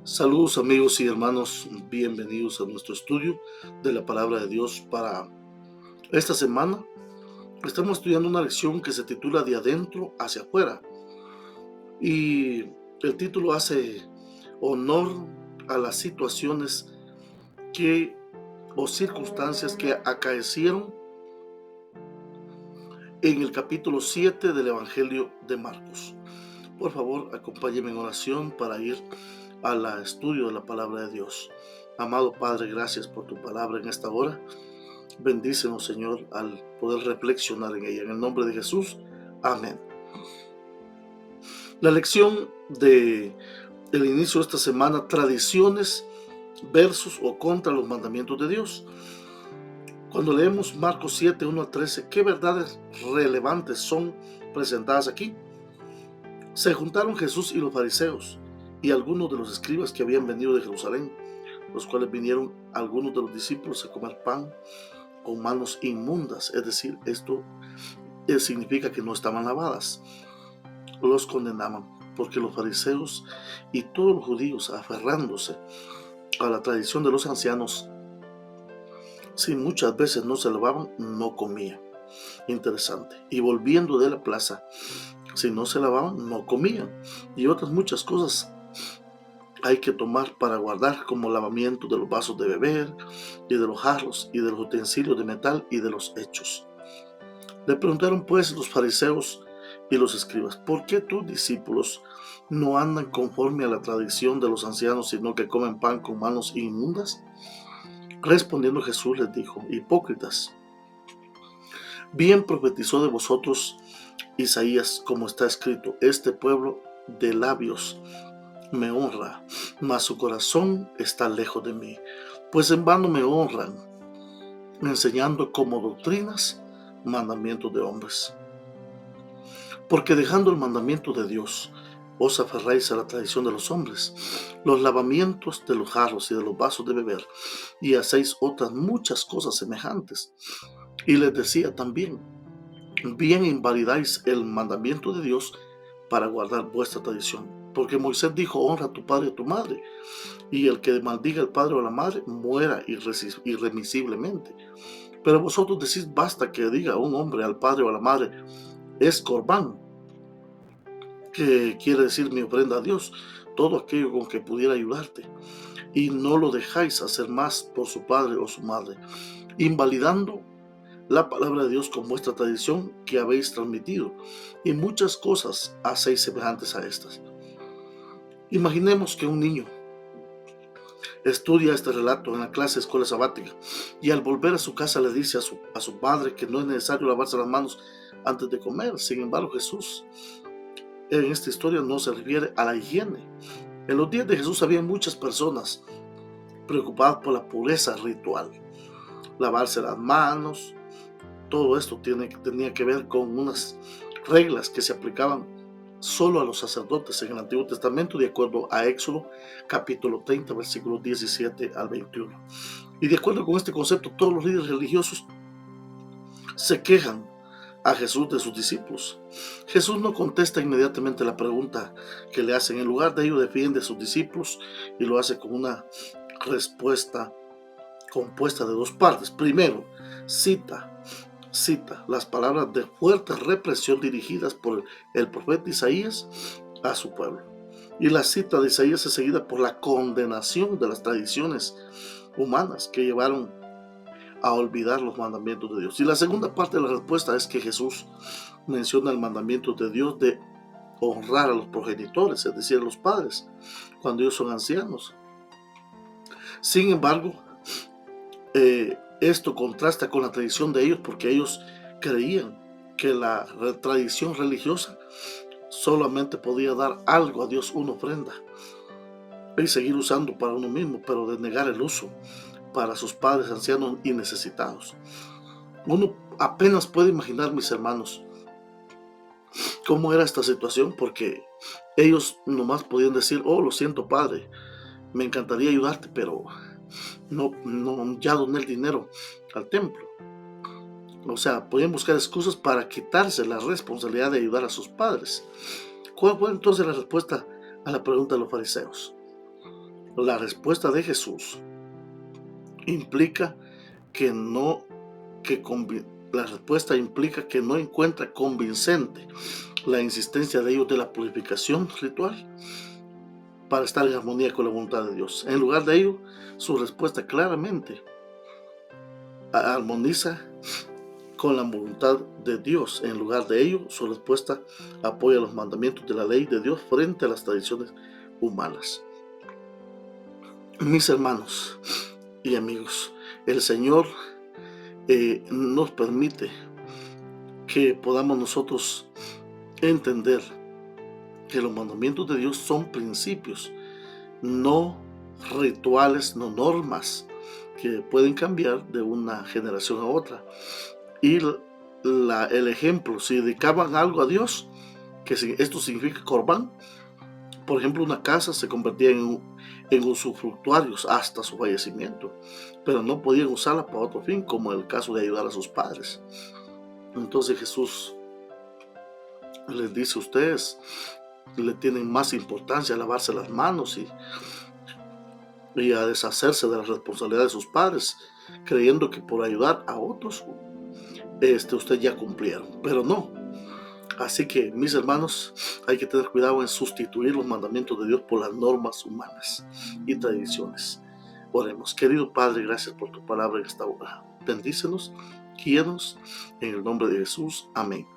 Saludos amigos y hermanos, bienvenidos a nuestro estudio de la palabra de Dios para esta semana. Estamos estudiando una lección que se titula De adentro hacia afuera y el título hace honor a las situaciones o circunstancias que acaecieron en el capítulo 7 del Evangelio de Marcos. Por favor, acompáñenme en oración para ir al estudio de la palabra de Dios. Amado Padre, gracias por tu palabra en esta hora. Bendícenos, Señor, al poder reflexionar en ella. En el nombre de Jesús, amén. La lección del inicio de esta semana, tradiciones versus o contra los mandamientos de Dios. Cuando leemos Marcos 7, 1 a 13, ¿qué verdades relevantes son presentadas aquí? Se juntaron Jesús y los fariseos y algunos de los escribas que habían venido de Jerusalén, los cuales vinieron algunos de los discípulos a comer pan con manos inmundas, es decir, esto significa que no estaban lavadas. Los condenaban porque los fariseos y todos los judíos, aferrándose a la tradición de los ancianos, si muchas veces no se lavaban, no comían. Interesante. Y volviendo de la plaza, si no se lavaban, no comían. Y otras muchas cosas hay que tomar para guardar, como lavamiento de los vasos de beber y de los jarros y de los utensilios de metal y de los hechos. Le preguntaron pues los fariseos y los escribas: ¿por qué tus discípulos no andan conforme a la tradición de los ancianos, sino que comen pan con manos inmundas? Respondiendo Jesús les dijo: hipócritas, bien profetizó de vosotros Isaías, como está escrito: este pueblo de labios me honra, mas su corazón está lejos de mí, pues en vano me honran, enseñando como doctrinas mandamientos de hombres. Porque dejando el mandamiento de Dios, os aferráis a la tradición de los hombres, los lavamientos de los jarros y de los vasos de beber, y hacéis otras muchas cosas semejantes. Y les decía también: bien invalidáis el mandamiento de Dios para guardar vuestra tradición. Porque Moisés dijo: honra a tu padre y a tu madre, y el que maldiga al padre o a la madre muera irremisiblemente. Pero vosotros decís: basta que diga un hombre al padre o a la madre, es corbán, que quiere decir mi ofrenda a Dios, todo aquello con que pudiera ayudarte, y no lo dejáis hacer más por su padre o su madre, invalidando la palabra de Dios con vuestra tradición que habéis transmitido, y muchas cosas hacéis semejantes a estas. Imaginemos que un niño estudia este relato en la clase de escuela sabática y al volver a su casa le dice a su padre que no es necesario lavarse las manos antes de comer. Sin embargo, Jesús en esta historia no se refiere a la higiene. En los días de Jesús había muchas personas preocupadas por la pureza ritual, lavarse las manos. Todo esto tenía que ver con unas reglas que se aplicaban solo a los sacerdotes en el Antiguo Testamento, de acuerdo a Éxodo capítulo 30, versículos 17 al 21. Y de acuerdo con este concepto, todos los líderes religiosos se quejan a Jesús de sus discípulos. Jesús no contesta inmediatamente la pregunta que le hacen. En lugar de ello, defiende a sus discípulos y lo hace con una respuesta compuesta de dos partes. Primero, cita las palabras de fuerte represión dirigidas por el profeta Isaías a su pueblo. Y la cita de Isaías es seguida por la condenación de las tradiciones humanas que llevaron a olvidar los mandamientos de Dios. Y la segunda parte de la respuesta es que Jesús menciona el mandamiento de Dios de honrar a los progenitores, es decir, a los padres, cuando ellos son ancianos. Sin embargo, esto contrasta con la tradición de ellos, porque ellos creían que la tradición religiosa solamente podía dar algo a Dios, una ofrenda, y seguir usando para uno mismo, pero de negar el uso para sus padres ancianos y necesitados. Uno apenas puede imaginar, mis hermanos, cómo era esta situación, porque ellos nomás podían decir: oh, lo siento, padre, me encantaría ayudarte, pero no ya doné el dinero al templo. O sea, podían buscar excusas para quitarse la responsabilidad de ayudar a sus padres. ¿Cuál fue entonces la respuesta a la pregunta de los fariseos? La respuesta de Jesús implica que no, la respuesta implica que no encuentra convincente la insistencia de ellos de la purificación ritual para estar en armonía con la voluntad de Dios. En lugar de ello, su respuesta claramente armoniza con la voluntad de Dios. En lugar de ello, su respuesta apoya los mandamientos de la ley de Dios frente a las tradiciones humanas. Mis hermanos y amigos, el Señor nos permite que podamos nosotros entender que los mandamientos de Dios son principios, no rituales, no normas que pueden cambiar de una generación a otra. Y el ejemplo, si dedicaban algo a Dios, que esto significa corbán, por ejemplo, una casa se convertía en usufructuarios hasta su fallecimiento, pero no podían usarla para otro fin, como en el caso de ayudar a sus padres. Entonces Jesús les dice: ustedes le tienen más importancia a lavarse las manos y a deshacerse de la responsabilidad de sus padres, creyendo que por ayudar a otros ustedes ya cumplieron, pero no. Así que, mis hermanos, hay que tener cuidado en sustituir los mandamientos de Dios por las normas humanas y tradiciones. Oremos. Querido Padre, gracias por tu palabra en esta hora. Bendícenos, guíanos, en el nombre de Jesús. Amén.